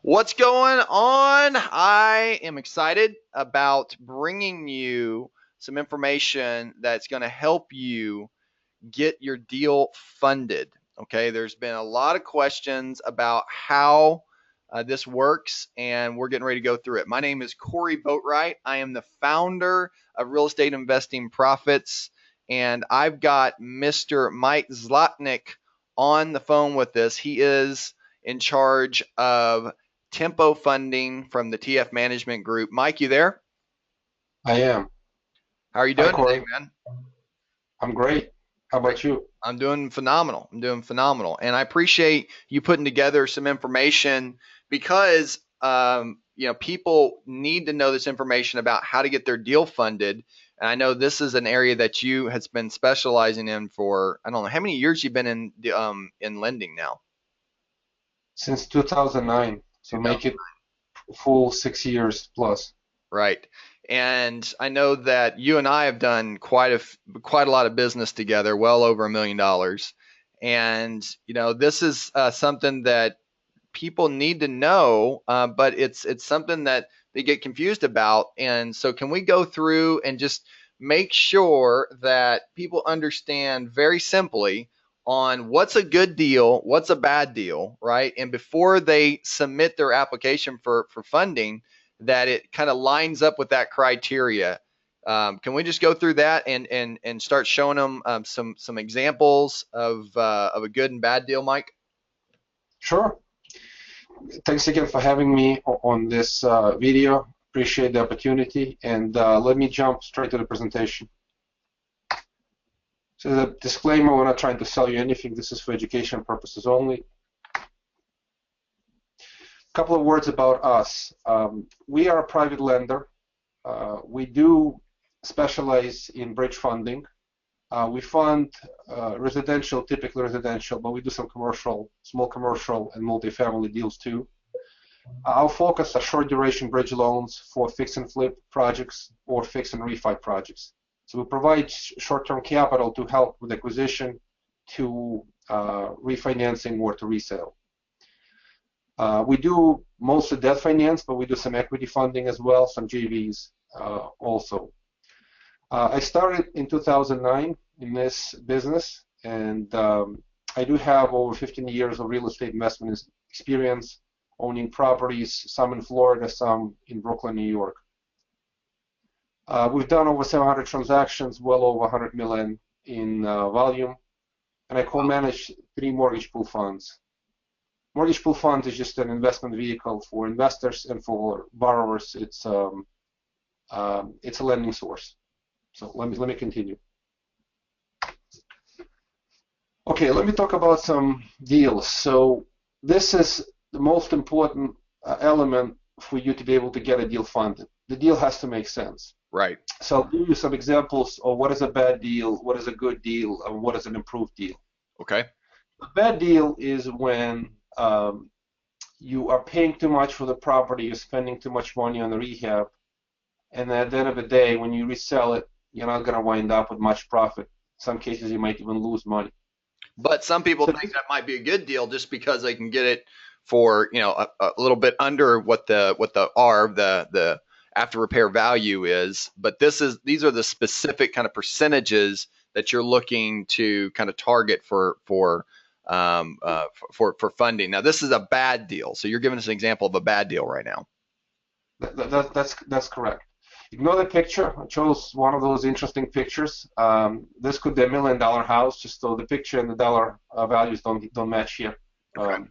What's going on? I am excited about bringing you some information that's going to help you get your deal funded. Okay, there's been a lot of questions about how this works, and we're getting ready to go through it. My name is Cory Boatright. I am the founder of Real Estate Investing Profits, and I've got Mr. Mike Zlotnik on the phone with us. He is in charge of Tempo Funding from the TF Management Group. Mike, you there? I am. How are you Hi, doing today, Corey. man? I'm great. How Great. about you? I'm doing phenomenal. I'm doing phenomenal. And I appreciate you putting together some information because people need to know this information about how to get their deal funded. And I know this is an area that you has been specializing in for I don't know how many years you've been in lending now. Since 2009, so make 2000. it full 6 years plus. Right. And I know that you and I have done quite a lot of business together, well over $1 million. And this is something that people need to know, but it's something that they get confused about. And so, can we go through and just make sure that people understand very simply on what's a good deal, what's a bad deal, right? And before they submit their application for funding, that it kind of lines up with that criteria. Can we just go through that and start showing them some examples of a good and bad deal, Mike? Sure. Thanks again for having me on this video. Appreciate the opportunity. And let me jump straight to the presentation. So the disclaimer, we're not trying to sell you anything. This is for education purposes only. A couple of words about us. We are a private lender. We do specialize in bridge funding. We fund residential, typically residential, but we do some commercial, small commercial and multifamily deals too. Our focus are short duration bridge loans for fix and flip projects or fix and refi projects. So we provide short-term capital to help with acquisition, to refinancing, or to resale. We do mostly debt finance, but we do some equity funding as well, some JVs also. I started in 2009 in this business, and I do have over 15 years of real estate investment experience, owning properties, some in Florida, some in Brooklyn, New York. We've done over 700 transactions, well over 100 million in volume, and I co-manage 3 mortgage pool funds. Mortgage pool fund is just an investment vehicle for investors, and for borrowers, it's a lending source. So let me continue. Okay, let me talk about some deals. So this is the most important element for you to be able to get a deal funded. The deal has to make sense. Right. So I'll give you some examples of what is a bad deal, what is a good deal, and what is an improved deal. Okay. A bad deal is when you are paying too much for the property, you're spending too much money on the rehab, and at the end of the day, when you resell it, you're not going to wind up with much profit. In some cases, you might even lose money. But some people So think that might be a good deal just because they can get it for a little bit under what the R the after repair value is. But these are the specific kind of percentages that you're looking to kind of target for funding. Now this is a bad deal, so you're giving us an example of a bad deal right now. that's correct. Ignore the picture. I chose one of those interesting pictures. This could be a $1 million house, just so the picture and the dollar values don't match here. Okay.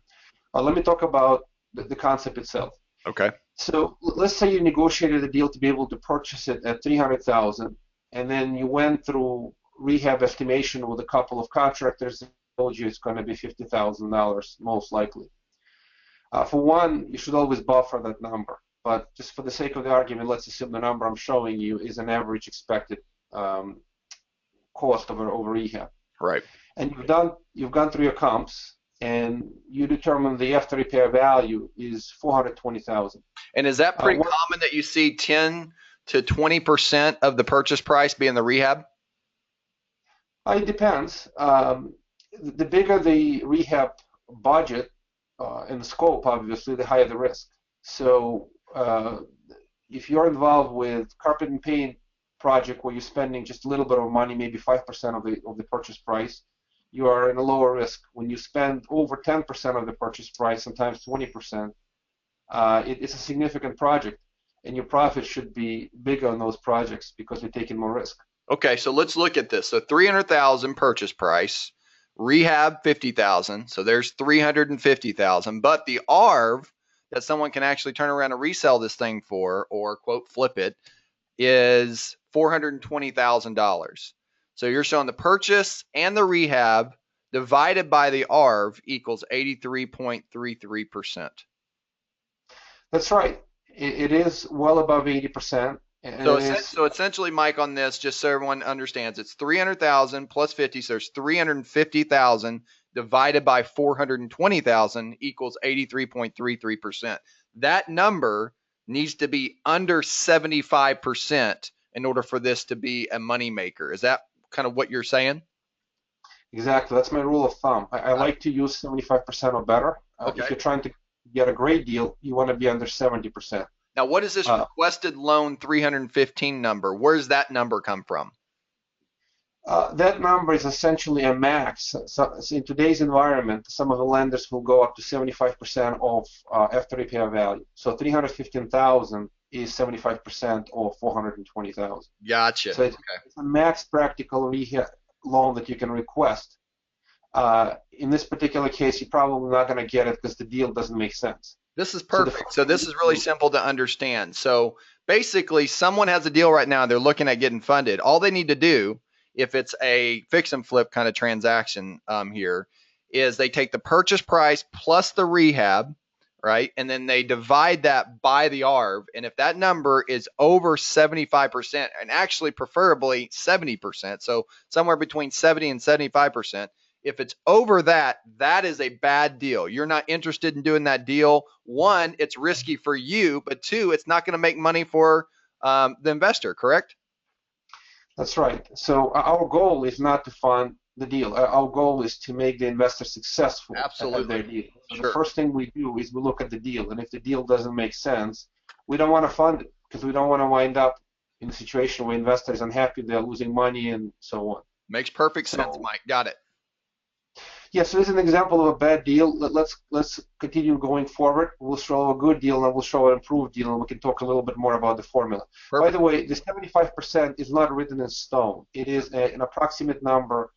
Let me talk about the concept itself. Okay. So let's say you negotiated a deal to be able to purchase it at $300,000, and then you went through rehab estimation with a couple of contractors and told you it's going to be $50,000 most likely. For one, you should always buffer that number. But just for the sake of the argument, let's assume the number I'm showing you is an average expected cost over rehab. Right. And you've gone through your comps, and you determine the after repair value is $420,000. And is that pretty common that you see 10 to 20% of the purchase price being the rehab? It depends. The bigger the rehab budget, and the scope, obviously, the higher the risk. So if you're involved with carpet and paint project where you're spending just a little bit of money, maybe 5% of the purchase price, you are in a lower risk. When you spend over 10% of the purchase price, sometimes 20%, it's a significant project, and your profit should be bigger on those projects because you're taking more risk. Okay, so let's look at this. So 300,000 purchase price, rehab 50,000. So there's 350,000, but the ARV that someone can actually turn around and resell this thing for, or quote flip it, is $420,000. So you're showing the purchase and the rehab divided by the ARV equals 83.33%. That's right. It is well above 80%, and So, it is. so essentially, Mike, on this, just so everyone understands, it's 300,000 plus 50, so there's 350,000 divided by 420,000 equals 83.33%. That number needs to be under 75% in order for this to be a moneymaker. Is that kind of what you're saying? Exactly. That's my rule of thumb. I like to use 75% or better. Okay. If you're trying to get a great deal, you want to be under 70%. Now, what is this requested loan 315 number? Where does that number come from? That number is essentially a max. So in today's environment, some of the lenders will go up to 75% of after repair value. So 315,000 is 75% of 420,000. Gotcha. So it's a max practical rehab loan that you can request. In this particular case, you're probably not going to get it because the deal doesn't make sense. This is perfect. So this is really simple to understand. So basically, someone has a deal right now. They're looking at getting funded. All they need to do, if it's a fix and flip kind of transaction here, is they take the purchase price plus the rehab, right? And then they divide that by the ARV. And if that number is over 75%, and actually preferably 70%, so somewhere between 70 and 75%, if it's over that, that is a bad deal. You're not interested in doing that deal. One, it's risky for you, but two, it's not going to make money for the investor, correct? That's right. So our goal is not to fund the deal. Our goal is to make the investor successful at their deal. So Sure. the first thing we do is we look at the deal, and if the deal doesn't make sense, we don't want to fund it because we don't want to wind up in a situation where investor is unhappy, they're losing money, and so on. Makes perfect sense, Mike. Got it. Yeah, so this is an example of a bad deal. Let's continue going forward. We'll show a good deal and we'll show an improved deal, and we can talk a little bit more about the formula. Perfect. By the way, the 75% is not written in stone. It is an approximate number.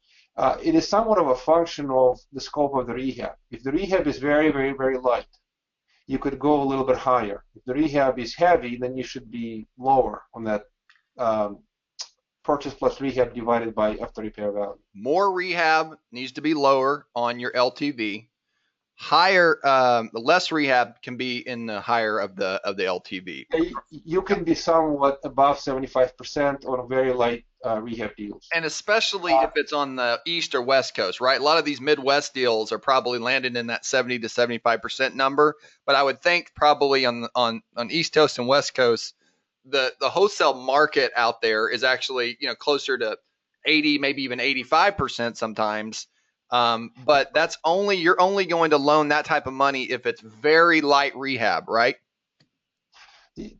It is somewhat of a function of the scope of the rehab. If the rehab is very, very, very light, you could go a little bit higher. If the rehab is heavy, then you should be lower on that purchase plus rehab divided by after repair value. More rehab needs to be lower on your LTV. Higher, less rehab can be in the higher of the LTV. You can be somewhat above 75% on a very light rehab deals. And especially if it's on the East or West Coast, right? A lot of these Midwest deals are probably landing in that 70 to 75% number. But I would think probably on East Coast and West Coast, the wholesale market out there is actually, closer to 80, maybe even 85% sometimes. But you're only going to loan that type of money if it's very light rehab, right?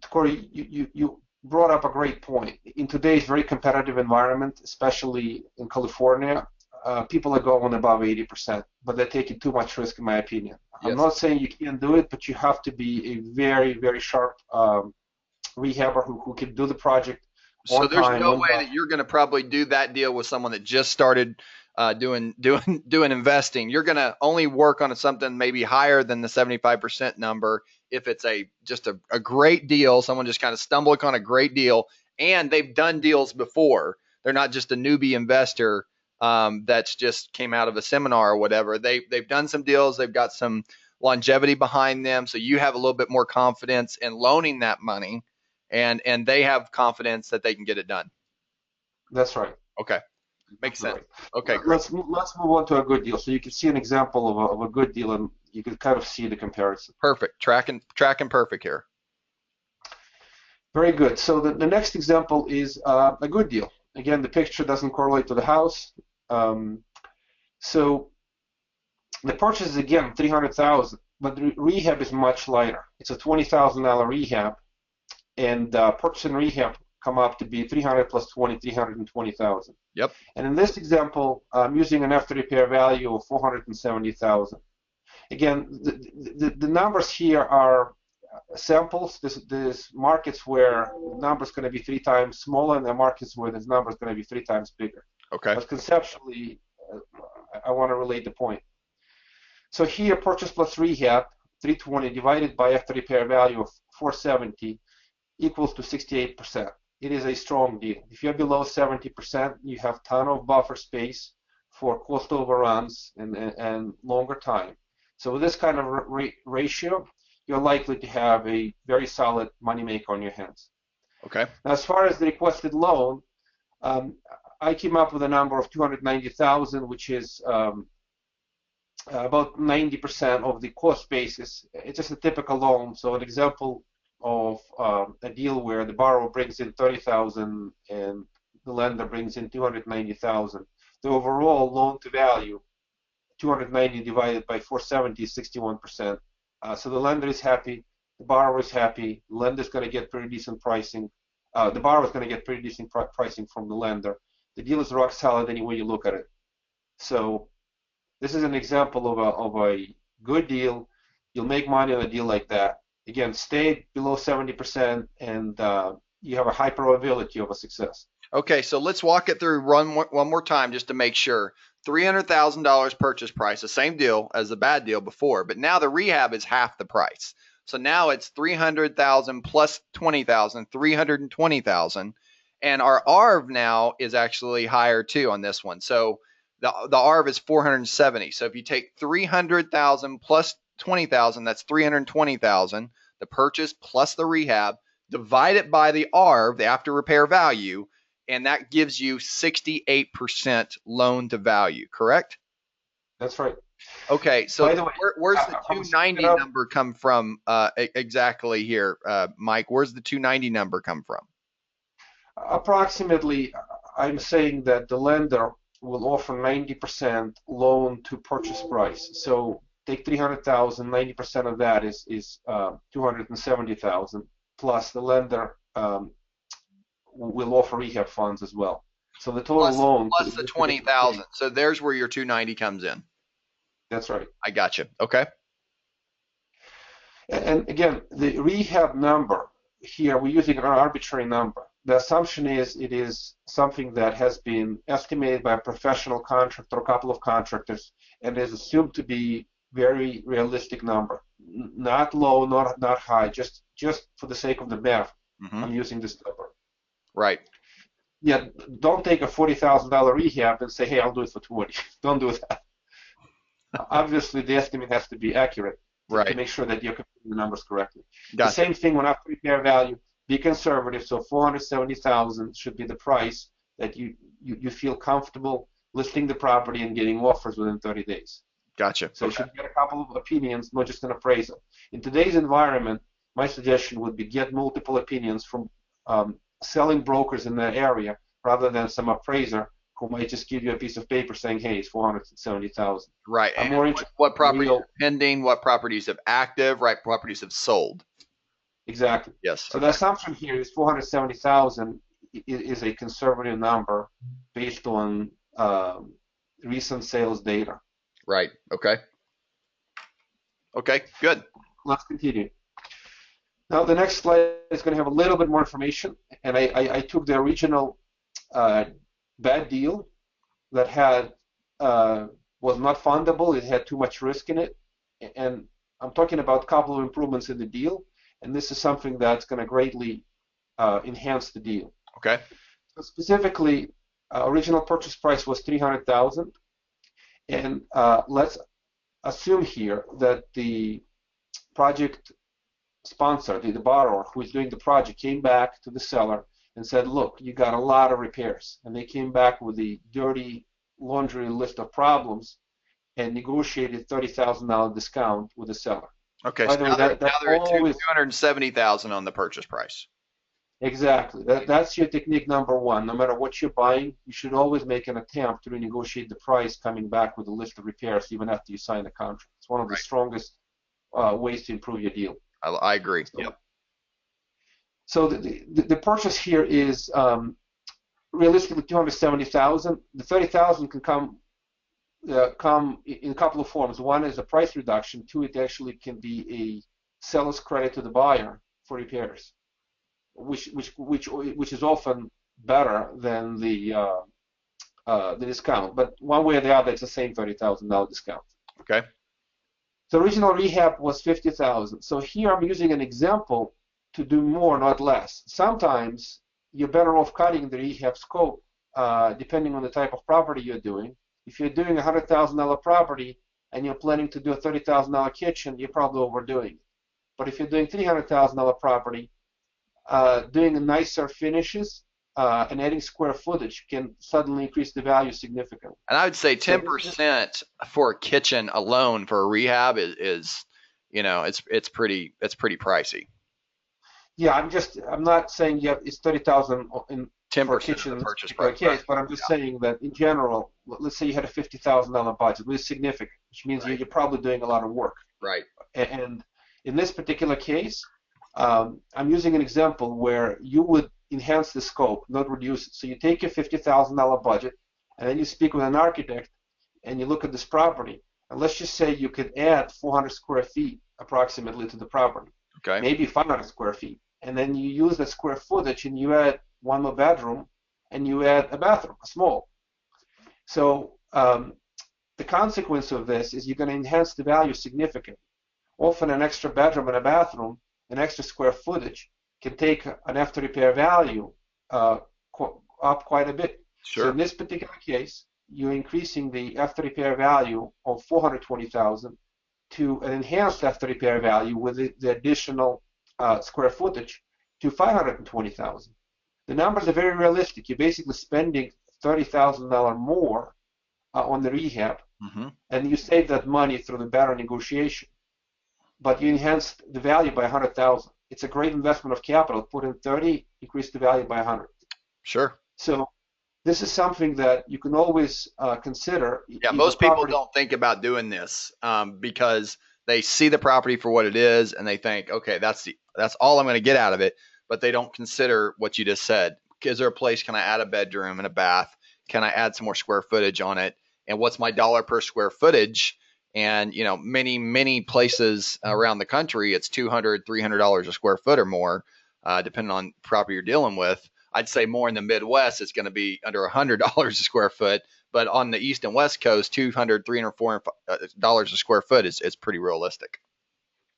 Cory, you brought up a great point. In today's very competitive environment, especially in California, people are going above 80%, but they're taking too much risk, in my opinion. Yes. I'm not saying you can't do it, but you have to be a very, very sharp rehabber who can do the project. So there's no way that you're going to probably do that deal with someone that just started doing investing. You're going to only work on something maybe higher than the 75% number if it's just a great deal. Someone just kind of stumbled upon a great deal, and they've done deals before. They're not just a newbie investor that's just came out of a seminar or whatever. They've done some deals. They've got some longevity behind them, so you have a little bit more confidence in loaning that money. And they have confidence that they can get it done. That's right. Okay, makes sense. Right. Okay, great. Let's move on to a good deal. So you can see an example of a good deal, and you can kind of see the comparison. Perfect. Tracking perfect here. Very good. So the next example is a good deal. Again, the picture doesn't correlate to the house. So the purchase is again 300,000. but the rehab is much lighter. It's a $20,000 rehab, and purchase and rehab come up to be 300 plus 20, 320,000. Yep. And in this example, I'm using an after repair value of 470,000. Again, the numbers here are samples. There's markets where the number is going to be 3 times smaller, and there are markets where the number is going to be 3 times bigger. Okay. But conceptually, I want to relate the point. So here, purchase plus rehab, 320 divided by after repair value of 470 equals to 68%. It is a strong deal. If you're below 70%, you have ton of buffer space for cost overruns and longer time. So with this kind of ratio, you're likely to have a very solid moneymaker on your hands. Okay. Now, as far as the requested loan, I came up with a number of 290,000, which is about 90% of the cost basis. It's just a typical loan. So an example of a deal where the borrower brings in 30,000 and the lender brings in 290,000. The overall loan to value, 290 divided by 470 is 61%. So the lender is happy, the borrower is happy, the lender is going to get pretty decent pricing. The borrower is going to get pretty decent pricing from the lender. The deal is rock solid any way you look at it. So this is an example of a good deal. You'll make money on a deal like that. Again, stay below 70%, and you have a high probability of a success. Okay, so let's walk it through one more time just to make sure. $300,000 purchase price, the same deal as the bad deal before, but now the rehab is half the price. So now it's 300,000 plus 20,000, 320,000, and our ARV now is actually higher too on this one. So the ARV is 470. So if you take 300,000 plus 20,000, that's 320,000. The purchase plus the rehab, divide it by the ARV, the after repair value, and that gives you 68% loan to value, correct? That's right. Okay, so By the way, where's the 290 number come from exactly here, Mike? Where's the 290 number come from? Approximately, I'm saying that the lender will offer 90% loan to purchase price. So take 300,000, 90% of that is 270,000, plus the lender will offer rehab funds as well. So the total loan plus the 20,000. So there's where your 290 comes in. That's right. I got you. Okay. And again, the rehab number here, we're using an arbitrary number. The assumption is it is something that has been estimated by a professional contractor or a couple of contractors, and is assumed to be very realistic number. Not low, not high, just for the sake of the math. Mm-hmm. I'm using this number. Right. Yeah, don't take a $40,000 rehab and say, hey, I'll do it for 20. Don't do that. Obviously, the estimate has to be accurate to make sure that you're computing the numbers correctly. Gotcha. The same thing when after repair value, be conservative. So 470,000 should be the price that you feel comfortable listing the property and getting offers within 30 days. Gotcha. So you should get a couple of opinions, not just an appraisal. In today's environment, my suggestion would be get multiple opinions from selling brokers in that area rather than some appraiser who might just give you a piece of paper saying, hey, it's 470,000. Right. I'm more interested what properties are pending, what properties have active, right? Properties have sold. Exactly. Yes. So the assumption here is 470,000 is a conservative number based on recent sales data. Right. Okay. Okay, good. Let's continue. Now the next slide is going to have a little bit more information, and I took the original bad deal that had was not fundable. It had too much risk in it, and I'm talking about a couple of improvements in the deal, and this is something that's going to greatly enhance the deal. Okay. So specifically, original purchase price was 300,000, and let's assume here that the project sponsor, the borrower who is doing the project, came back to the seller and said, look, you got a lot of repairs. And they came back with a dirty laundry list of problems and negotiated $30,000 discount with the seller. Okay, so now they're at 270,000 on the purchase price. Exactly. That's your technique number one. No matter what you're buying, you should always make an attempt to renegotiate the price coming back with a list of repairs even after you sign the contract. It's one of the strongest ways to improve your deal. I agree. So, Yep. so the purchase here is realistically 270,000. The 30,000 can come in a couple of forms. One is a price reduction. Two, it actually can be a seller's credit to the buyer for repairs, which is often better than the discount. But one way or the other, it's the same $30,000 discount. Okay. The original rehab was 50,000. So here I'm using an example to do more, not less. Sometimes you're better off cutting the rehab scope, depending on the type of property you're doing. If you're doing a $100,000 property and you're planning to do a $30,000 kitchen, you're probably overdoing it. But if you're doing $300,000 property, doing nicer finishes and adding square footage can suddenly increase the value significantly. And I would say So 10% for a kitchen alone for a rehab is it's pretty pricey. yeah, I'm not saying it's 30,000 for a 10% of kitchen the in this purchase particular price. case, but I'm just saying that in general, let's say you had a $50,000 budget, which is significant, which means Right. you're probably doing a lot of work. Right. And in this particular case, I'm using an example where you would enhance the scope, not reduce it. So you take your $50,000 budget, and then you speak with an architect, and you look at this property, and let's just say you could add 400 square feet approximately to the property, Okay. maybe 500 square feet, and then you use that square footage and you add one more bedroom, and you add a bathroom, a small. So the consequence of this is you're going to enhance the value significantly. Often an extra bedroom and a bathroom, an extra square footage, can take an after repair value up quite a bit. Sure. So in this particular case, you're increasing the after repair value of 420,000 to an enhanced after repair value with the additional square footage to 520,000. The numbers are very realistic. You're basically spending $30,000 more on the rehab, Mm-hmm. and you save that money through the better negotiation. But you enhance the value by 100,000. It's a great investment of capital. Put in 30, increase the value by 100. Sure. So this is something that you can always consider. Yeah, most people don't think about doing this because they see the property for what it is and they think, okay, that's all I'm going to get out of it. But they don't consider what you just said. Is there a place? Can I add a bedroom and a bath? Can I add some more square footage on it? And what's my dollar per square footage? And many places around the country, it's $200, $300 a square foot or more, depending on the property you're dealing with. I'd say more in the Midwest, it's going to be under $100 a square foot. But on the East and West Coast, $200, $300, $400 a square foot is pretty realistic.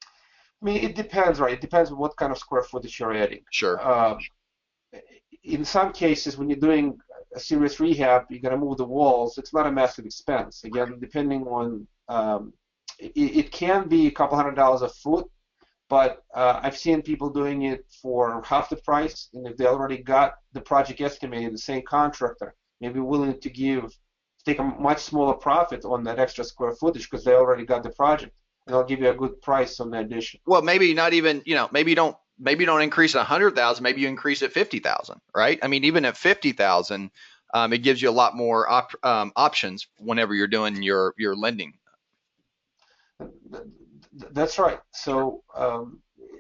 I mean, it depends, right? It depends on what kind of square footage you're adding. Sure. In some cases, when you're doing a serious rehab, you're going to move the walls. It's not a massive expense. Again, depending on it can be a couple $100 a foot, but I've seen people doing it for half the price, and if they already got the project estimated, the same contractor may be willing to take a much smaller profit on that extra square footage because they already got the project, and they'll give you a good price on the addition. Well, maybe not even, maybe you don't increase it 100,000, maybe you increase it 50,000, right? I mean, even at 50,000, it gives you a lot more options whenever you're doing your lending. That's right. So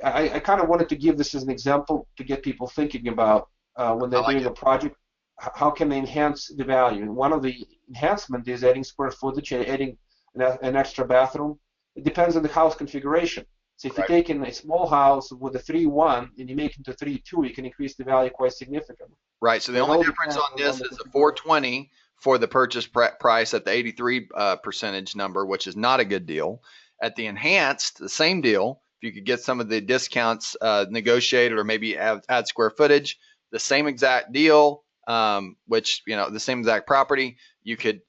I kind of wanted to give this as an example to get people thinking about when they're doing a project, how can they enhance the value? And one of the enhancement is adding square footage and adding an extra bathroom. It depends on the house configuration. So if you take in a small house with a 3-1 and you make it into 3-2, you can increase the value quite significantly. Right. So the only difference on this is the 420 for the purchase price at the 83 percentage number, which is not a good deal. At the enhanced, the same deal. If you could get some of the discounts negotiated or maybe add square footage, the same exact deal, which the same exact property, you could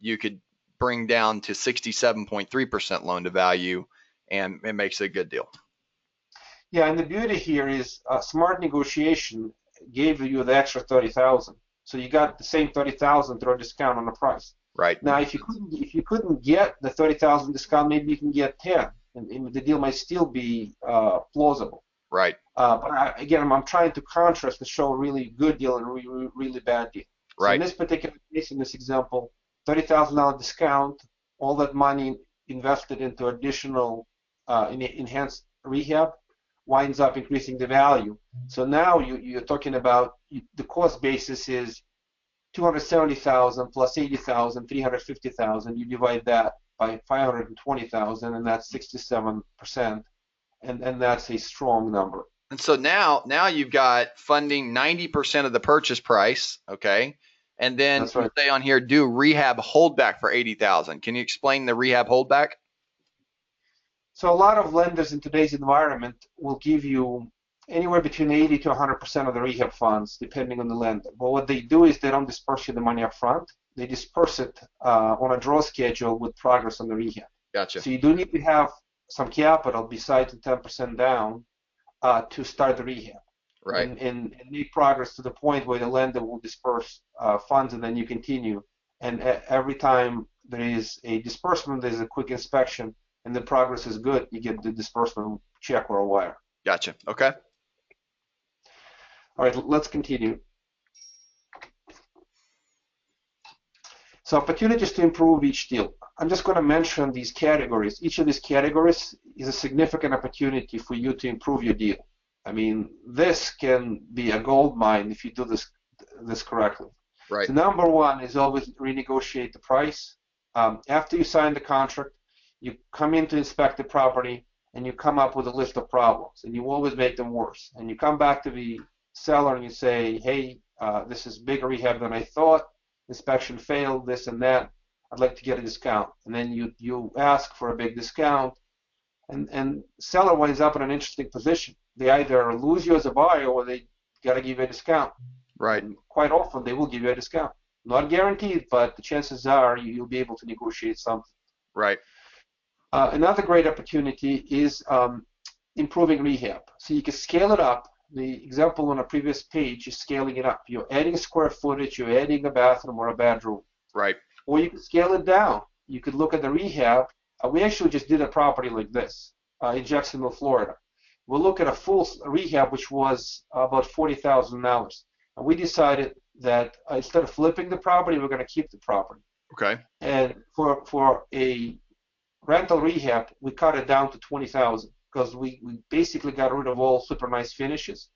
bring down to 67.3% loan to value, and it makes it a good deal. Yeah, and the beauty here is smart negotiation gave you the extra 30,000, so you got the same 30,000 through a discount on the price. Right. Now, if you couldn't get the 30,000 discount, maybe you can get 10, and the deal might still be plausible. Right. But again, I'm trying to contrast and show a really good deal and a really bad deal. So right. In this particular case, in this example, $30,000 discount, all that money invested into additional enhanced rehab winds up increasing the value. So now you're talking about the cost basis is 270,000 plus 80,000, 350,000. You divide that by 520,000, and that's 67%, and that's a strong number. And so now you've got funding 90% of the purchase price, okay? And then That's you right. say on here, do rehab holdback for 80,000. Can you explain the rehab holdback? So a lot of lenders in today's environment will give you anywhere between 80 to 100% of the rehab funds, depending on the lender. But what they do is they don't disperse you the money up front. They disperse it on a draw schedule with progress on the rehab. Gotcha. So you do need to have some capital besides the 10% down to start the rehab. Right. And make progress to the point where the lender will disperse funds, and then you continue. And every time there is a disbursement, there's a quick inspection, and the progress is good, you get the disbursement check or a wire. Gotcha. Okay. All right, let's continue. So opportunities to improve each deal. I'm just going to mention these categories. Each of these categories is a significant opportunity for you to improve your deal. I mean, this can be a gold mine if you do this correctly. Right. So number one is always renegotiate the price. After you sign the contract, you come in to inspect the property, and you come up with a list of problems, and you always make them worse. And you come back to the seller and you say, hey, this is bigger rehab than I thought. Inspection failed, this and that. I'd like to get a discount. And then you ask for a big discount, and seller winds up in an interesting position. They either lose you as a buyer or they got to give you a discount. Right. And quite often they will give you a discount. Not guaranteed, but the chances are you'll be able to negotiate something. Right. Another great opportunity is improving rehab. So you can scale it up. The example on a previous page is scaling it up. You're adding square footage, you're adding a bathroom or a bedroom. Right. Or you can scale it down. You could look at the rehab. We actually just did a property like this in Jacksonville, Florida. We'll look at a full rehab, which was about $40,000. And we decided that instead of flipping the property, we're going to keep the property. Okay. And for a rental rehab, we cut it down to $20,000 because we basically got rid of all super nice finishes.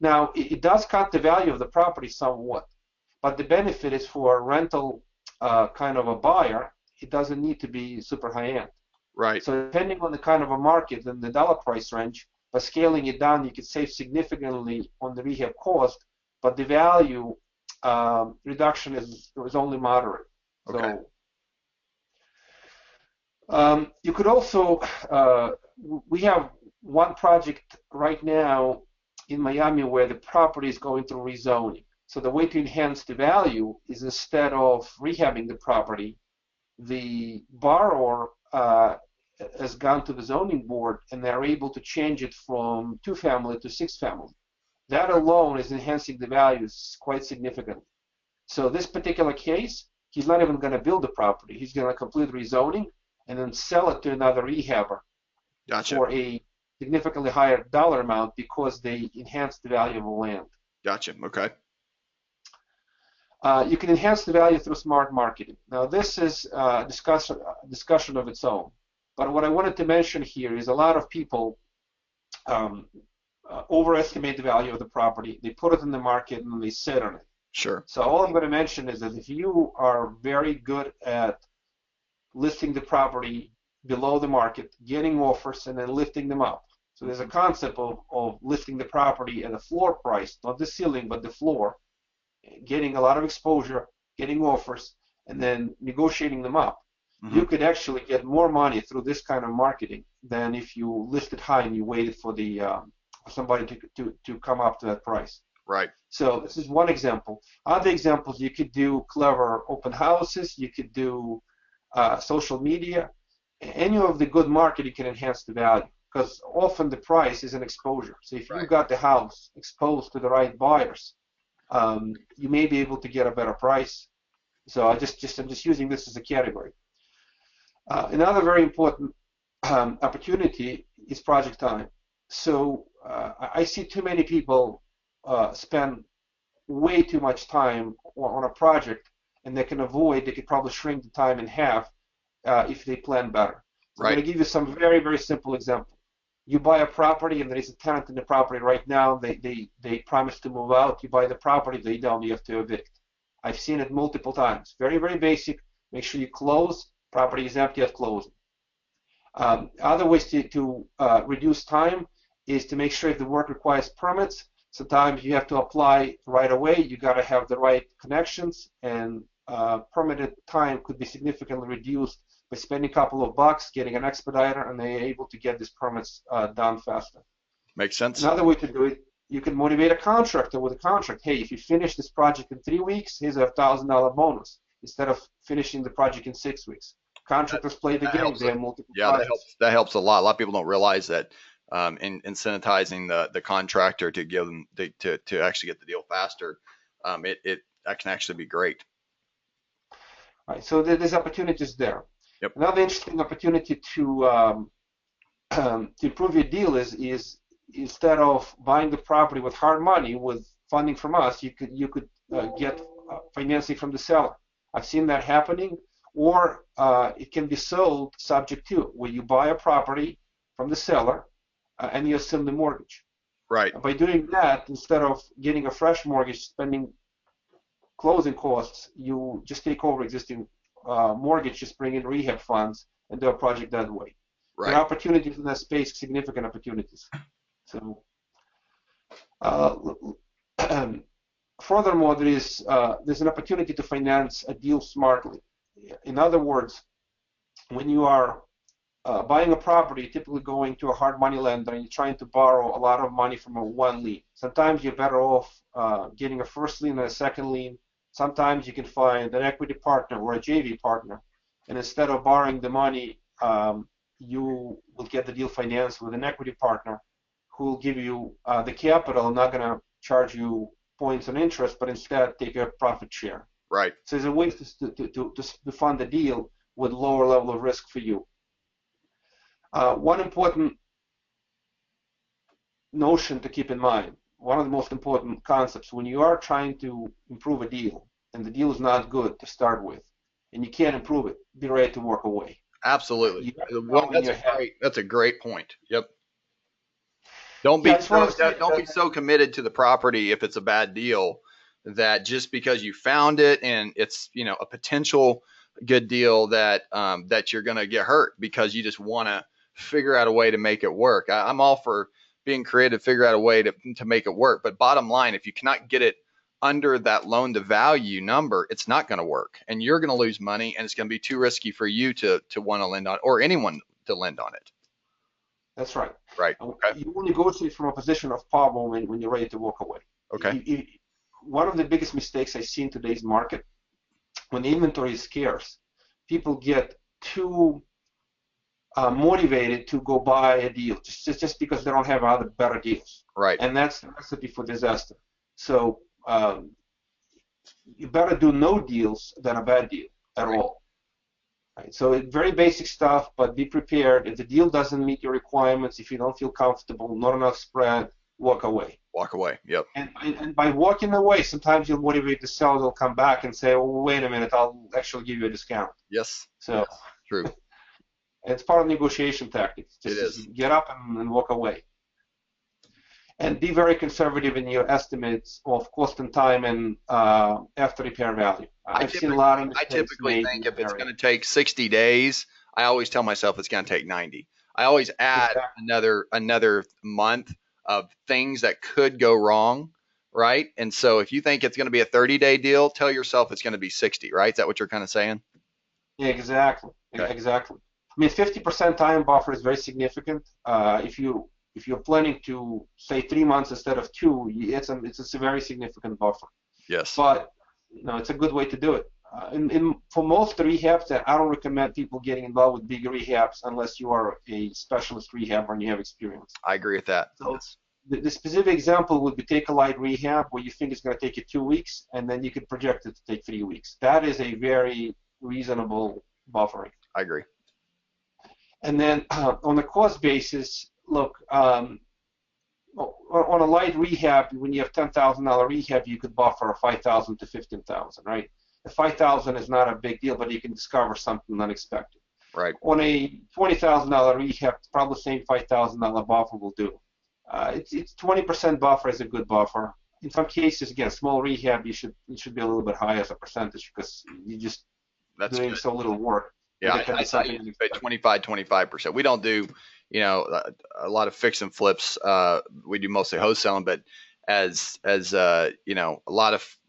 Now, it does cut the value of the property somewhat, but the benefit is for a rental kind of a buyer, it doesn't need to be super high-end. Right. So depending on the kind of a market and the dollar price range, by scaling it down, you can save significantly on the rehab cost, but the value reduction is only moderate. Okay. So you could also, we have one project right now in Miami where the property is going through rezoning. So the way to enhance the value is instead of rehabbing the property, the borrower has gone to the zoning board and they're able to change it from 2-family to 6-family. That alone is enhancing the values quite significantly. So this particular case, he's not even going to build the property. He's going to complete rezoning and then sell it to another rehabber. Gotcha. For a significantly higher dollar amount because they enhance the value of the land. Gotcha. Okay. You can enhance the value through smart marketing. Now, this is a discussion of its own. But what I wanted to mention here is a lot of people overestimate the value of the property. They put it in the market and they sit on it. Sure. So all I'm going to mention is that if you are very good at listing the property below the market, getting offers, and then lifting them up. So there's a concept of listing the property at a floor price, not the ceiling, but the floor, getting a lot of exposure, getting offers, and then negotiating them up. Mm-hmm. You could actually get more money through this kind of marketing than if you listed high and you waited for the for somebody to come up to that price. Right. So this is one example. Other examples, you could do clever open houses, you could do social media. Any of the good marketing can enhance the value because often the price is an exposure. So if you got the house exposed to the right buyers, you may be able to get a better price. So I'm just using this as a category. Another very important opportunity is project time. So I see too many people spend way too much time on a project, and they could probably shrink the time in half if they plan better. So I'm going Right. to give you some very, very simple example. You buy a property and there is a tenant in the property right now. They promise to move out. You buy the property, they don't. You have to evict. I've seen it multiple times. Very, very basic. Make sure you close. Property is empty at closing. Other ways to reduce time is to make sure if the work requires permits. Sometimes you have to apply right away. You got to have the right connections, and permitted time could be significantly reduced by spending a couple of bucks, getting an expediter, and they're able to get these permits done faster. Makes sense. Another way to do it, you can motivate a contractor with a contract. Hey, if you finish this project in 3 weeks, here's a $1,000 bonus instead of finishing the project in 6 weeks. Contractors play the That game. helps. They have multiple Yeah, that projects. helps. That helps a lot. A lot of people don't realize that in incentivizing the contractor to give them to actually get the deal faster, it that can actually be great. Right, so there's opportunities there. Yep. Another interesting opportunity to improve your deal is instead of buying the property with hard money with funding from us, you could get financing from the seller. I've seen that happening, or it can be sold subject to, where you buy a property from the seller and you assume the mortgage. Right. By doing that, instead of getting a fresh mortgage, spending closing costs, you just take over existing mortgage, just bring in rehab funds, and do a project that way. There Right. are opportunities in that space, significant opportunities. So, uh, furthermore, there's an opportunity to finance a deal smartly. In other words, when you are buying a property, typically going to a hard money lender and you're trying to borrow a lot of money from a one lien. Sometimes you're better off getting a first lien and a second lien. Sometimes you can find an equity partner or a JV partner, and instead of borrowing the money, you will get the deal financed with an equity partner who will give you the capital, not going to charge you points on interest, but instead take a profit share. Right. So there's a way to fund the deal with lower level of risk for you. One important notion to keep in mind, one of the most important concepts, when you are trying to improve a deal and the deal is not good to start with and you can't improve it, be ready to walk away. Absolutely. You have to know in your head. That's a great point. Yep. Don't Yeah, be I just want to so say don't be that, so committed to the property if it's a bad deal that just because you found it and it's a potential good deal that you're gonna get hurt because you just want to figure out a way to make it work. I'm all for being creative, figure out a way to make it work. But bottom line, if you cannot get it under that loan to value number, it's not going to work, and you're going to lose money, and it's going to be too risky for you to want to lend on or anyone to lend on it. that's right. Right. Okay. You will negotiate from a position of power when you're ready to walk away. Okay. One of the biggest mistakes I see in today's market, when the inventory is scarce, people get too motivated to go buy a deal just because they don't have other better deals. Right. And that's the recipe for disaster. So you better do no deals than a bad deal at all. Right? So it's very basic stuff, but be prepared. If the deal doesn't meet your requirements, if you don't feel comfortable, not enough spread, walk away. Walk away. Yep. And by walking away, sometimes you'll motivate the seller. They'll come back and say, "Oh, wait a minute, I'll actually give you a discount." Yes. So Yes. True. it's part of negotiation tactics. It is. Just get up and walk away. And be very conservative in your estimates of cost and time and after repair value. I've seen a lot of I mistakes typically made think in if that it's area. going to take 60 days, I always tell myself it's going to take 90. I always add Exactly. another month of things that could go wrong, right? And so if you think it's going to be a 30-day deal, tell yourself it's going to be 60, right? Is that what you're kind of saying? Yeah, exactly. Okay. Exactly. I mean, 50% time buffer is very significant. If you're planning to say 3 months instead of 2, it's a very significant buffer. Yes. But it's a good way to do it. For most rehabs, I don't recommend people getting involved with big rehabs unless you are a specialist rehabber and you have experience. I agree with that. So Yes. the specific example would be take a light rehab where you think it's going to take you 2 weeks, and then you could project it to take 3 weeks. That is a very reasonable buffering. I agree. And then on a cost basis, look, on a light rehab, when you have $10,000 rehab, you could buffer 5,000 to 15,000, right? The 5,000 is not a big deal, but you can discover something unexpected. Right. On a $20,000 rehab, probably the same $5,000 buffer will do. It's 20% buffer is a good buffer. In some cases, again, small rehab, you should be a little bit high as a percentage because you're just That's doing good. so little work that Yeah, it can I be saw you something say unexpected. 25%. We don't do, a lot of fix and flips. We do mostly wholesaling, but a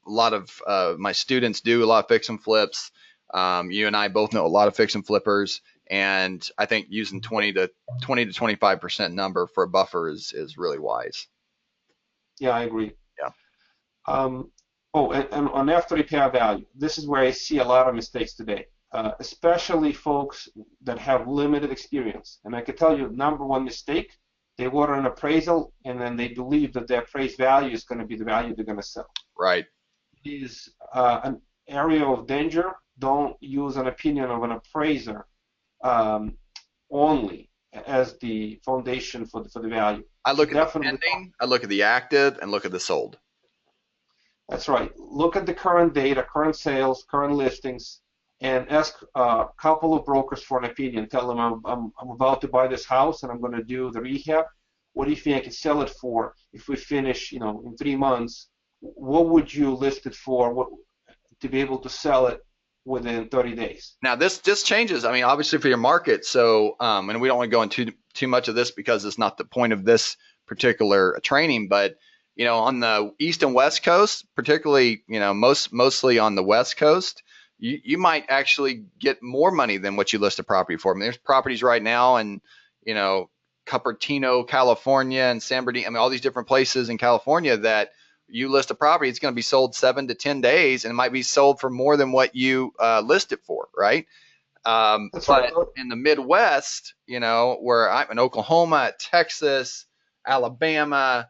lot of my students do a lot of fix and flips. You and I both know a lot of fix and flippers, and I think using 20 to 25% number for a buffer is really wise. Yeah, I agree. Yeah. Um, and on after repair value, this is where I see a lot of mistakes today, especially folks that have limited experience. And I can tell you, number one mistake, they order an appraisal and then they believe that the appraised value is going to be the value they're going to sell. Right. It is an area of danger. Don't use an opinion of an appraiser um, only as the foundation for the value. I So look at the definitely. pending, I look at the active, and look at the sold. That's right. Look at the current data, current sales, current listings, and ask a couple of brokers for an opinion. Tell them I'm about to buy this house and I'm going to do the rehab. What do you think I can sell it for if we finish, in 3 months? What would you list it for? What to be able to sell it within 30 days? Now this changes. I mean, obviously for your market. So, and we don't want to go into too much of this because it's not the point of this particular training. But on the east and west coast, particularly, mostly on the west coast, you might actually get more money than what you list a property for. I mean, there's properties right now in Cupertino, California, and San Bernardino. I mean, all these different places in California that you list a property, it's going to be sold 7 to 10 days, and it might be sold for more than what you list it for, right? That's right. But in the Midwest, where I'm in Oklahoma, Texas, Alabama,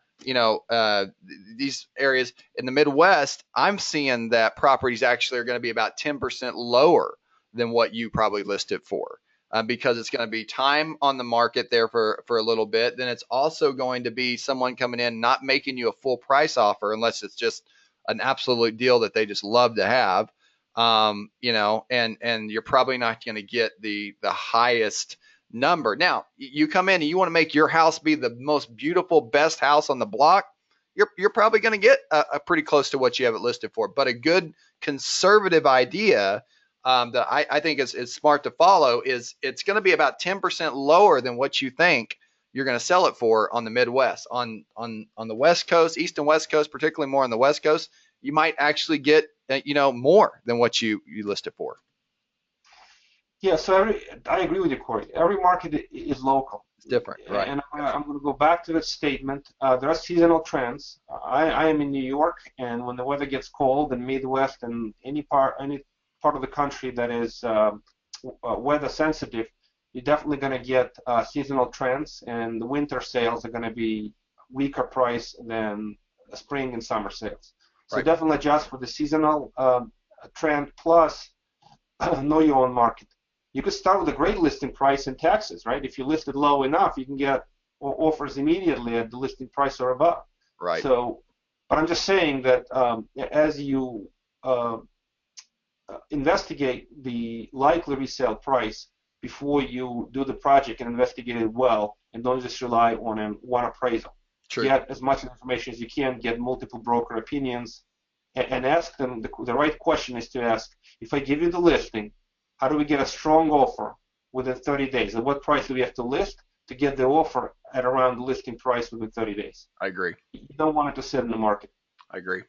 these areas in the Midwest, I'm seeing that properties actually are going to be about 10% lower than what you probably list it for. Because it's going to be time on the market there for a little bit. Then it's also going to be someone coming in not making you a full price offer unless it's just an absolute deal that they just love to have. And you're probably not going to get the highest number. Now, you come in and you want to make your house be the most beautiful, best house on the block. You're probably going to get a pretty close to what you have it listed for. But a good conservative idea that I think is smart to follow is it's going to be about 10% lower than what you think you're going to sell it for on the Midwest. On the West Coast, East and West Coast, particularly more on the West Coast, you might actually get more than what you list it for. Yeah, so I agree with you, Cory. Every market is local. It's different, right? And I'm going to go back to that statement. There are seasonal trends. I am in New York, and when the weather gets cold in Midwest and any part of the country that is weather sensitive, you're definitely going to get seasonal trends, and the winter sales are going to be weaker price than spring and summer sales. So Right. definitely adjust for the seasonal trend plus know your own market. You could start with a great listing price in Texas, right? If you list it low enough, you can get offers immediately at the listing price or above. Right. So, but I'm just saying that as you investigate the likely resale price before you do the project and investigate it well, and don't just rely on one appraisal. True. Get as much information as you can, get multiple broker opinions, and ask them the right question is to ask, if I give you the listing, how do we get a strong offer within 30 days? At what price do we have to list to get the offer at around the listing price within 30 days? I agree. You don't want it to sit in the market. I agree.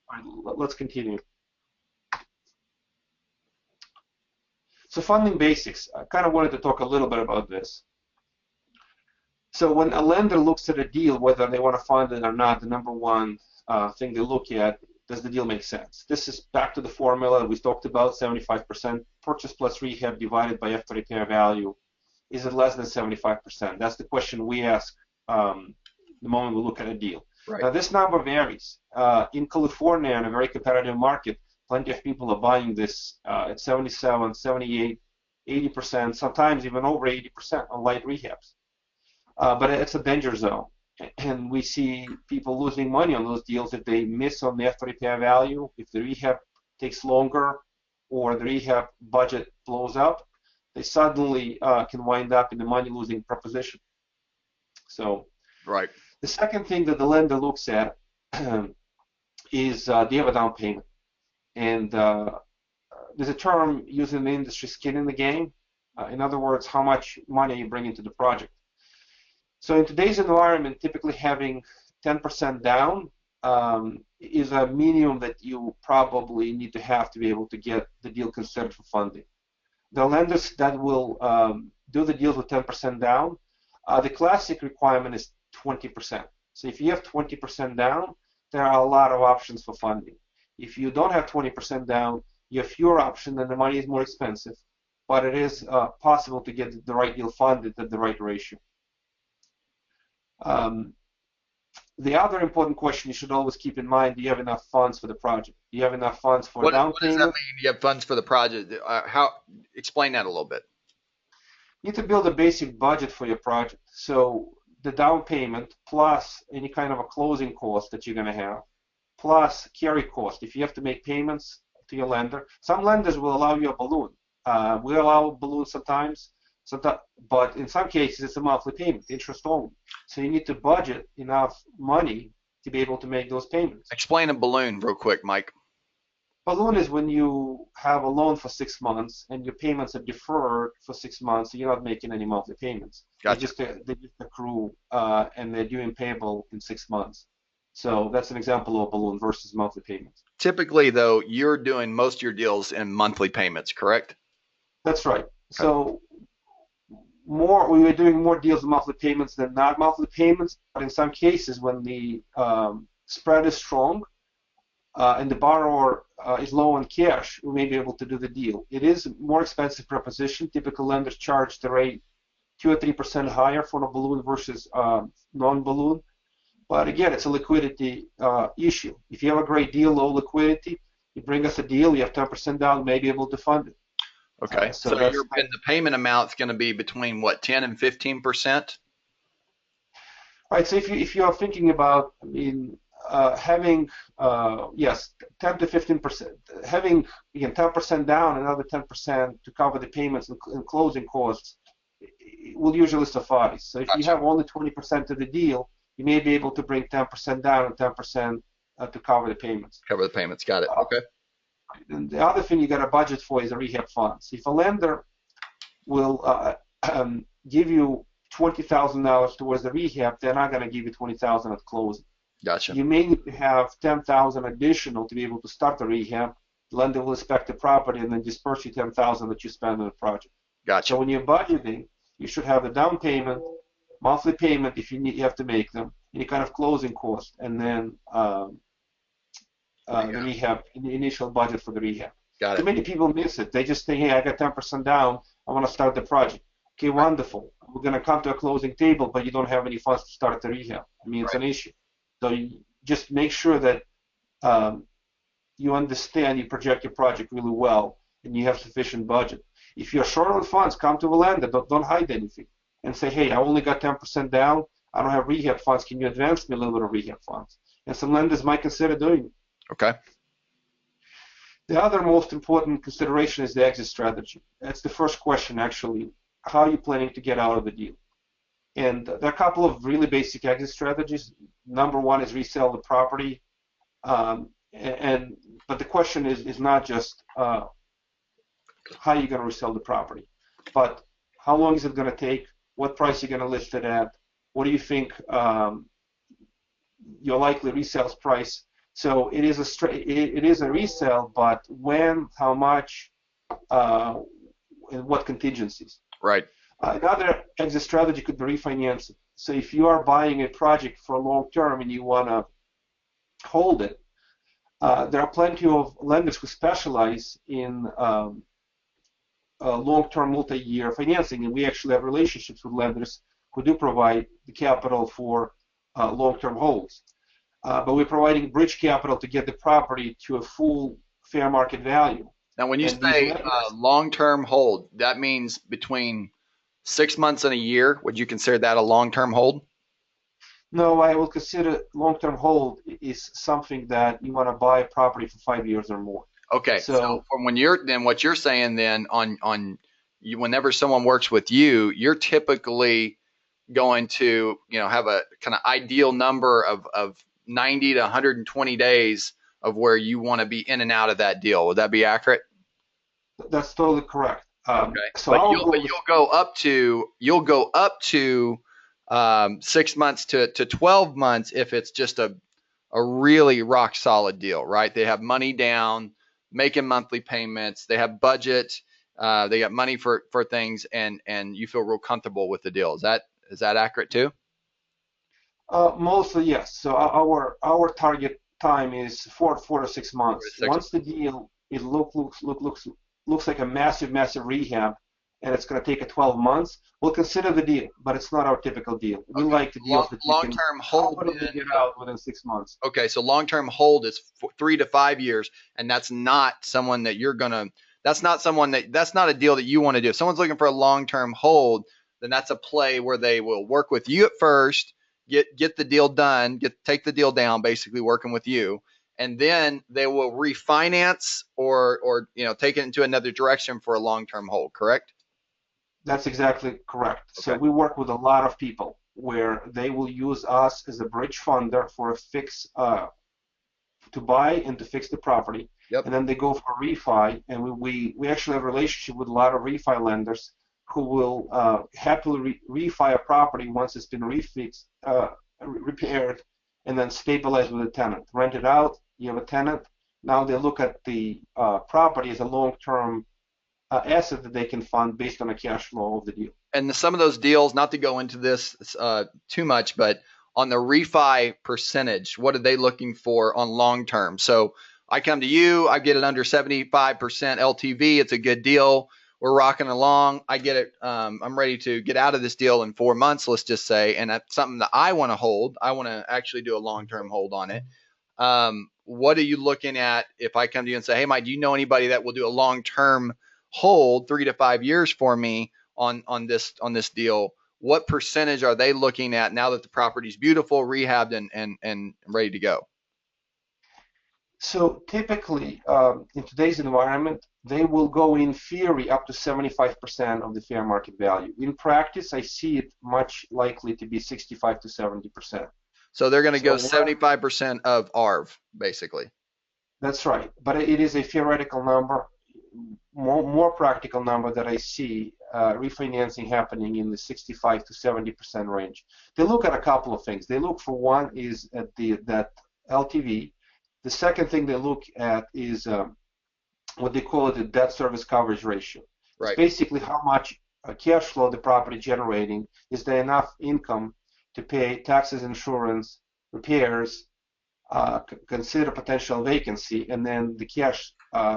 All right, let's continue. So funding basics. I kind of wanted to talk a little bit about this. So when a lender looks at a deal, whether they want to fund it or not, the number one thing they look at, does the deal make sense? This is back to the formula we talked about, 75% purchase plus rehab divided by after repair value. Is it less than 75%? That's the question we ask the moment we look at a deal. Right. Now this number varies. In California, in a very competitive market, plenty of people are buying this at 77, 78, 80%, sometimes even over 80% on light rehabs. But it's a danger zone. And we see people losing money on those deals if they miss on the after repair value, if the rehab takes longer or the rehab budget blows up, they suddenly can wind up in a money-losing proposition. So Right. the second thing that the lender looks at is do you have a down payment? And there's a term used in the industry, skin in the game. In other words, how much money you bring into the project. So in today's environment, typically having 10% down is a minimum that you probably need to have to be able to get the deal considered for funding. The lenders that will do the deals with 10% down, the classic requirement is 20%. So if you have 20% down, there are a lot of options for funding. If you don't have 20% down, you have fewer options and the money is more expensive, but it is possible to get the right deal funded at the right ratio. Um, the other important question you should always keep in mind, do you have enough funds for the project? Do you have enough funds for a down What does that payment? mean? You have funds for the project. How explain that a little bit. You need to build a basic budget for your project. So the down payment plus any kind of a closing cost that you're going to have, plus carry cost. If you have to make payments to your lender, some lenders will allow you a balloon. We allow balloons sometimes, but in some cases it's a monthly payment, interest only. So you need to budget enough money to be able to make those payments. Explain a balloon real quick, Mike. Balloon is when you have a loan for 6 months and your payments are deferred for 6 months, so you're not making any monthly payments. Gotcha. They just accrue and they're due and payable in 6 months. So that's an example of a balloon versus monthly payments. Typically, though, you're doing most of your deals in monthly payments, correct? That's right. Okay. So we were doing more deals with monthly payments than not monthly payments, but in some cases when the spread is strong, and the borrower is low on cash, we may be able to do the deal. It is a more expensive proposition. Typical lenders charge the rate 2 or 3% higher for a balloon versus non-balloon. But again, it's a liquidity issue. If you have a great deal, low liquidity, you bring us a deal, you have 10% down, may be able to fund it. Okay. So So that's and the payment amount's going to be between what, 10 and 15%? right. So if you are thinking about, I mean, having yes, 10 to 15%, having again 10% down, another 10% to cover the payments and closing costs will usually suffice. So if you Gotcha. have only 20% of the deal, you may be able to bring 10% down and 10% to cover the payments. Cover the payments. Got it. Okay. And the other thing you got to budget for is a rehab funds. If a lender will give you $20,000 towards the rehab, they're not going to give you $20,000 at closing. Gotcha. You may need to have $10,000 additional to be able to start the rehab. The lender will inspect the property and then disperse you $10,000 that you spend on the project. Gotcha. So when you're budgeting, you should have the down payment, monthly payment if you have to make them, any kind of closing cost, and then the rehab, the initial budget for the rehab. Got Too it. many people miss it. They just think, hey, I got 10% down. I want to start the project. Okay, wonderful. We're going to come to a closing table, but you don't have any funds to start the rehab. I mean, it's Right. an issue. So you just make sure that you understand, you project your project really well, and you have sufficient budget. If you're short on funds, come to the lender. Don't hide anything, and say, hey, I only got 10% down. I don't have rehab funds. Can you advance me a little bit of rehab funds? And some lenders might consider doing it. Okay. The other most important consideration is the exit strategy. That's the first question, actually. How are you planning to get out of the deal? And there are a couple of really basic exit strategies. Number one is resell the property. But the question is not just how are you going to resell the property, but how long is it going to take? What price are you going to list it at? What do you think your likely resale price? So it is a resale, but when, how much, and what contingencies? Right. Another exit strategy could be refinancing. So if you are buying a project for a long term and you want to hold it, there are plenty of lenders who specialize in long-term, multi-year financing, and we actually have relationships with lenders who do provide the capital for long-term holds. But we're providing bridge capital to get the property to a full fair market value. Now, when you And these say lenders, long-term hold, that means between 6 months and a year. Would you consider that a long-term hold? no, I will consider long-term hold is something that you want to buy a property for 5 years or more. Okay. So So from what you're saying then on whenever someone works with you, you're typically going to, have a kind of ideal number of 90 to 120 days of where you want to be in and out of that deal. Would that be accurate? That's totally correct. Okay, So but our you'll but goal is you'll go up to 6 months to 12 months if it's just a really rock solid deal, right? They have money down, making monthly payments, they have budget, they got money for things, and you feel real comfortable with the deal. Is that accurate too? mostly yes. So our target time is 4 to 6 months. 4 to 6 months. Once the deal it looks like a massive rehab, and it's going to take 12 months, we'll consider the deal, but it's not our typical deal. We Okay. like the deals that you Long can term hold confidently then. get out within 6 months. Okay, so long term hold is 3 to 5 years, and that's not someone that you're gonna. That's not a deal that you want to do. If someone's looking for a long term hold, then that's a play where they will work with you at first, get the deal done, take the deal down, basically working with you, and then they will refinance or take it into another direction for a long term hold. Correct? That's exactly correct. So Okay. we work with a lot of people where they will use us as a bridge funder for a fix to buy and to fix the property, Yep. and then they go for refi. And we actually have a relationship with a lot of refi lenders who will happily refi a property once it's been refixed, repaired, and then stabilize with a tenant. Rent it out. You have a tenant. Now they look at the property as a long-term asset that they can fund based on the cash flow of the deal. And some of those deals, not to go into this too much, but on the refi percentage, what are they looking for on long term? So I come to you, I get it under 75% LTV. It's a good deal. We're rocking along. I get it. I'm ready to get out of this deal in 4 months, let's just say. And that's something that I want to hold. I want to actually do a long term hold on it. What are you looking at if I come to you and say, hey, Mike, do you know anybody that will do a long term hold 3 to 5 years for me on this deal? What percentage are they looking at now that the property's beautiful, rehabbed, and ready to go? So typically, in today's environment, they will go in theory up to 75% of the fair market value. In practice, I see it much likely to be 65 to 70%. So they're going to So go 75% of ARV, basically. that's right, but it is a theoretical number. More practical number that I see refinancing happening in the 65 to 70% range. They look at a couple of things. They look for one is at that LTV. The second thing they look at is what they call the debt service coverage ratio. It's Right. basically how much cash flow the property generating. Is there enough income to pay taxes, insurance, repairs, consider potential vacancy, and then the cash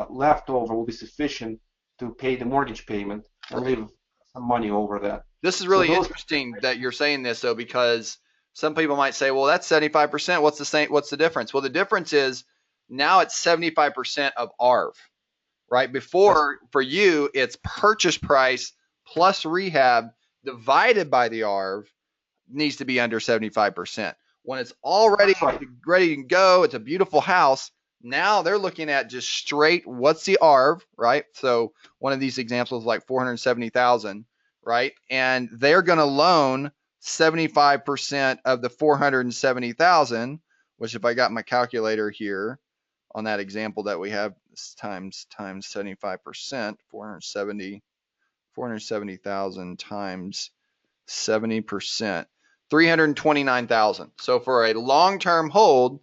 left over will be sufficient to pay the mortgage payment and Right. leave some money over that. This is So really those, interesting that you're saying this, though, because some people might say, well, that's 75%. What's the difference? Well, the difference is now it's 75% of ARV, right? that's Before, for you, it's purchase price plus rehab divided by the ARV needs to be under 75%. When it's already that's right. ready to go, it's a beautiful house. Now they're looking at just straight what's the ARV, right? So one of these examples is like 470,000, right? And they're going to loan 75% of the 470,000, which if I got my calculator here on that example that we have, times 75%, 470,000 times 70%, 329,000. So for a long-term hold,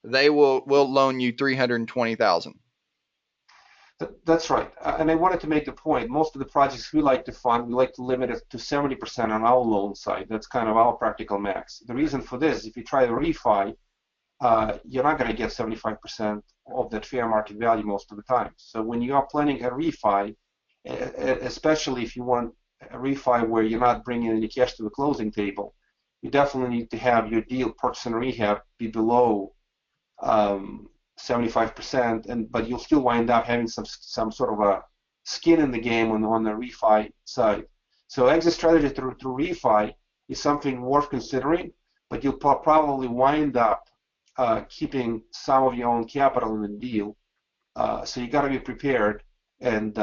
they will loan you 320,000. That's right. And I wanted to make the point, most of the projects we like to fund, we like to limit it to 70% on our loan side. That's kind of our practical max. The reason for this, if you try to refi, you're not going to get 75% of that fair market value most of the time. So when you are planning a refi, especially if you want a refi where you're not bringing any cash to the closing table, you definitely need to have your deal, purchase and rehab, be below 75%, but you'll still wind up having some sort of a skin in the game on the refi side. So exit strategy through refi is something worth considering, but you'll probably wind up keeping some of your own capital in the deal. So you got to be prepared, and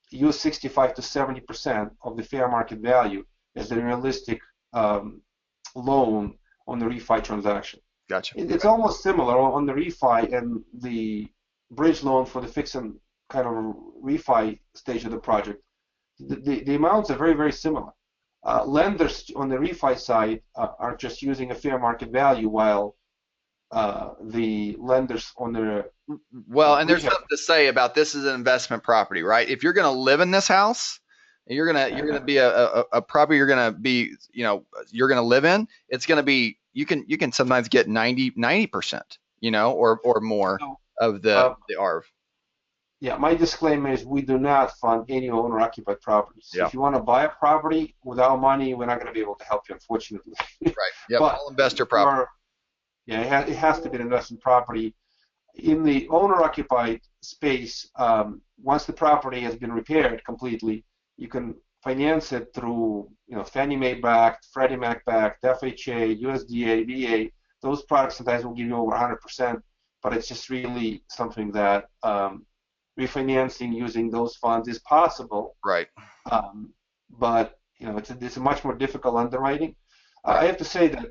use 65 to 70% of the fair market value as a realistic loan on the refi transaction. Gotcha. It's almost similar on the refi and the bridge loan for the fix and kind of refi stage of the project. The amounts are very, very similar. Lenders on the refi side are just using a fair market value, while the lenders on the Well, and there's rehab. something to say about this is an investment property, right? If you're going to live in this house, you're gonna be a property you're gonna be, you're gonna live in. It's gonna be, you can sometimes get 90%, or more So, of the uh, ARV. yeah, my disclaimer is we do not fund any owner-occupied properties. Yeah. If you want to buy a property without money, we're not going to be able to help you, unfortunately. Right. Yep. But All investor if you property. are, yeah, it has to be an investment property. In the owner-occupied space, once the property has been repaired completely, you can finance it through, Fannie Mae backed, Freddie Mac backed, FHA, USDA, VA. Those products sometimes will give you over 100%, but it's just really something that refinancing using those funds is possible. Right. But it's a much more difficult underwriting. I Right. have to say that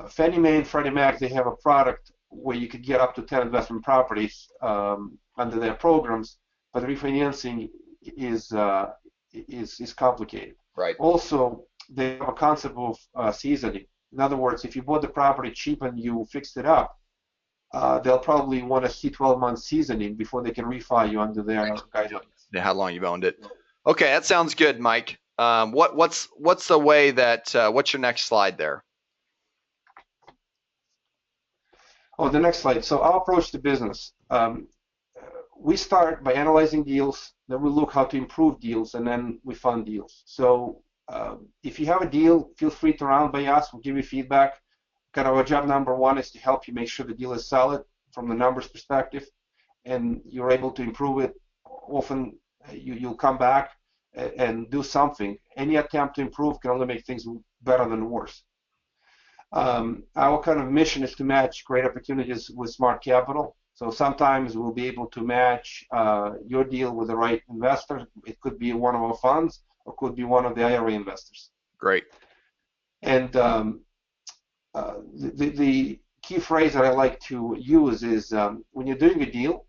Fannie Mae and Freddie Mac, they have a product where you could get up to 10 investment properties under their programs, but refinancing is complicated. Right. Also, they have a concept of seasoning. In other words, if you bought the property cheap and you fixed it up, they'll probably want to see 12 months seasoning before they can refi you under their guidelines. Yeah, how long you've owned it. Okay, that sounds good, Mike. What's the way that what's your next slide there? Oh, the next slide. So our approach to business. We start by analyzing deals, then we look how to improve deals, and then we fund deals. So if you have a deal, feel free to run by us. We'll give you feedback. Kind of our job number one is to help you make sure the deal is solid from the numbers perspective, and you're able to improve it. Often you'll come back and do something. Any attempt to improve can only make things better than worse. Our kind of mission is to match great opportunities with smart capital. So sometimes we'll be able to match your deal with the right investor. It could be one of our funds or could be one of the IRA investors. Great. And the key phrase that I like to use is when you're doing a deal,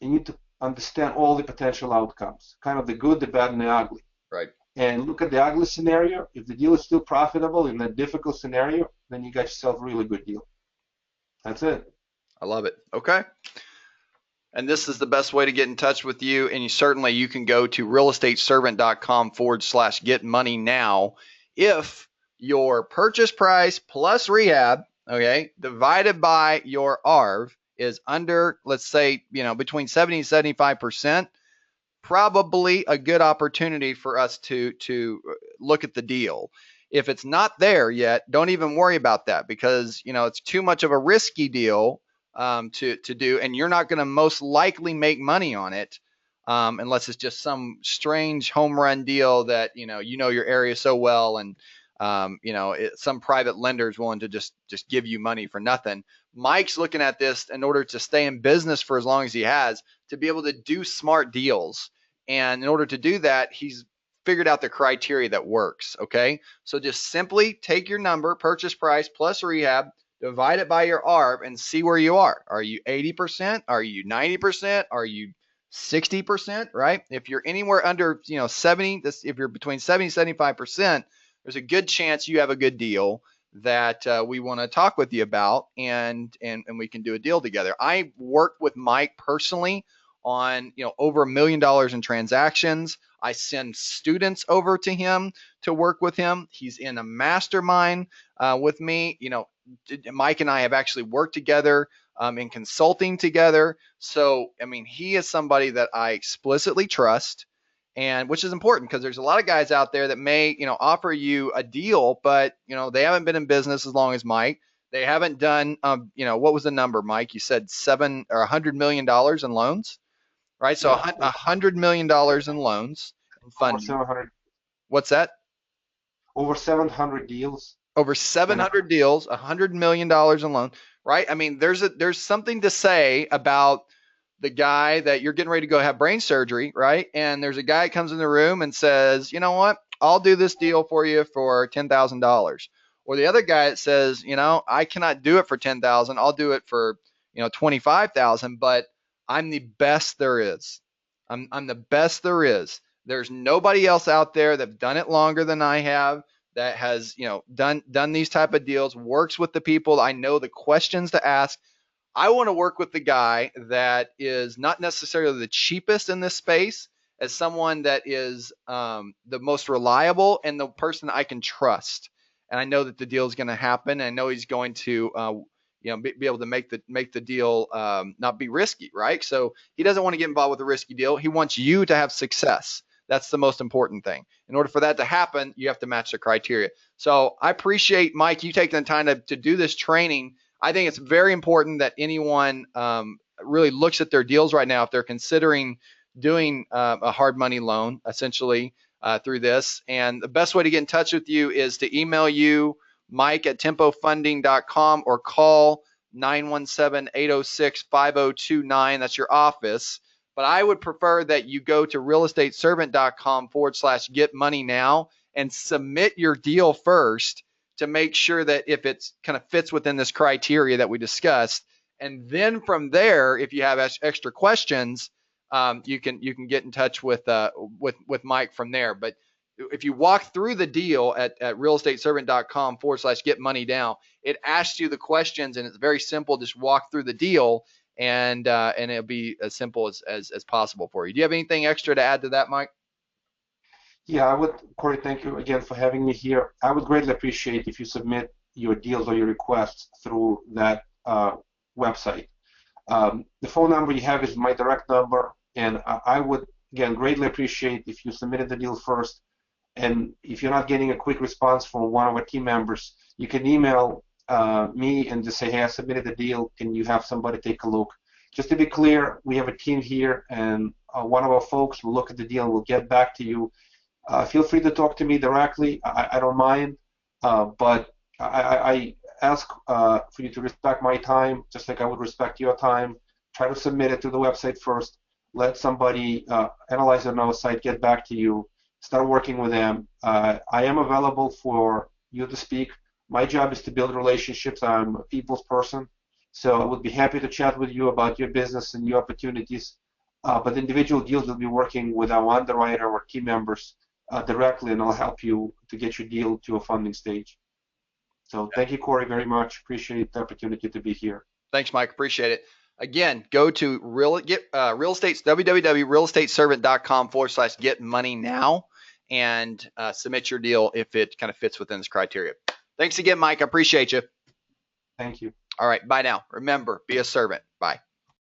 you need to understand all the potential outcomes, kind of the good, the bad, and the ugly. Right. And look at the ugly scenario. If the deal is still profitable in a difficult scenario, then you got yourself a really good deal. That's it. I love it. Okay. And this is the best way to get in touch with you. And you can go to realestateservant.com/get money now. If your purchase price plus rehab, okay, divided by your ARV is under, let's say, between 70 and 75%, probably a good opportunity for us to look at the deal. If it's not there yet, don't even worry about that, because it's too much of a risky deal to do, and you're not going to most likely make money on it unless it's just some strange home run deal that your area so well, and some private lender is willing to just give you money for nothing. Mike's looking at this in order to stay in business for as long as he has, to be able to do smart deals. And in order to do that, he's figured out the criteria that works. Okay. So just simply take your number, purchase price plus rehab, divide it by your ARV, and see where you are. Are you 80%? Are you 90%? Are you 60%? Right? If you're anywhere under 70, if you're between 70 and 75%, there's a good chance you have a good deal that we want to talk with you about, and we can do a deal together. I worked with Mike personally on over $1 million in transactions. I send students over to him to work with him. He's in a mastermind with me. Mike and I have actually worked together in consulting together. So he is somebody that I explicitly trust, and which is important, because there's a lot of guys out there that may offer you a deal, but they haven't been in business as long as Mike. They haven't done what was the number, Mike? You said $100 million in loans, right? So $100 million in loans and Over funding. 700. What's that? Over 700 deals. Over 700 deals, $100 million in loan, right? There's something to say about the guy that you're getting ready to go have brain surgery, right? And there's a guy that comes in the room and says, you know what? I'll do this deal for you for $10,000. Or the other guy that says, you know, I cannot do it for 10,000. I'll do it for, 25,000, but I'm the best there is. I'm the best there is. There's nobody else out there that's done it longer than I have, that has, done these type of deals, works with the people. I know the questions to ask. I want to work with the guy that is not necessarily the cheapest in this space, as someone that is the most reliable and the person I can trust. And I know that the deal is going to happen. I know he's going to, be able to make the deal not be risky, right? So he doesn't want to get involved with a risky deal. He wants you to have success. That's the most important thing. In order for that to happen, you have to match the criteria. So I appreciate, Mike, you taking the time to do this training. I think it's very important that anyone really looks at their deals right now if they're considering doing a hard money loan, essentially, through this. And the best way to get in touch with you is to email you, Mike at tempofunding.com, or call 917-806-5029. That's your office. But I would prefer that you go to realestateservant.com/get money now and submit your deal first, to make sure that if it's kind of fits within this criteria that we discussed. And then from there, if you have extra questions, you can get in touch with Mike from there. But if you walk through the deal at realestateservant.com/get money now, it asks you the questions, and it's very simple. Just walk through the deal, and it'll be as simple as possible for you. Do you have anything extra to add to that, Mike? Yeah, I would, Cory, thank you again for having me here. I would greatly appreciate if you submit your deals or your requests through that website. The phone number you have is my direct number, and I would, again, greatly appreciate if you submitted the deal first. And if you're not getting a quick response from one of our team members, you can email me and just say, hey, I submitted the deal. Can you have somebody take a look? Just to be clear, we have a team here, and one of our folks will look at the deal and will get back to you. Feel free to talk to me directly. I don't mind, but I ask for you to respect my time, just like I would respect your time. Try to submit it to the website first. Let somebody analyze it on our site, get back to you, start working with them. I am available for you to speak. My job is to build relationships. I'm a people's person, so I would be happy to chat with you about your business and your opportunities. But individual deals will be working with our underwriter or team members directly, and I'll help you to get your deal to a funding stage. So thank you, Cory, very much. Appreciate the opportunity to be here. Thanks, Mike. Appreciate it. Again, go to www.realestateservant.com/get money now, and submit your deal if it kind of fits within this criteria. Thanks again, Mike. I appreciate you. Thank you. All right. Bye now. Remember, be a servant. Bye.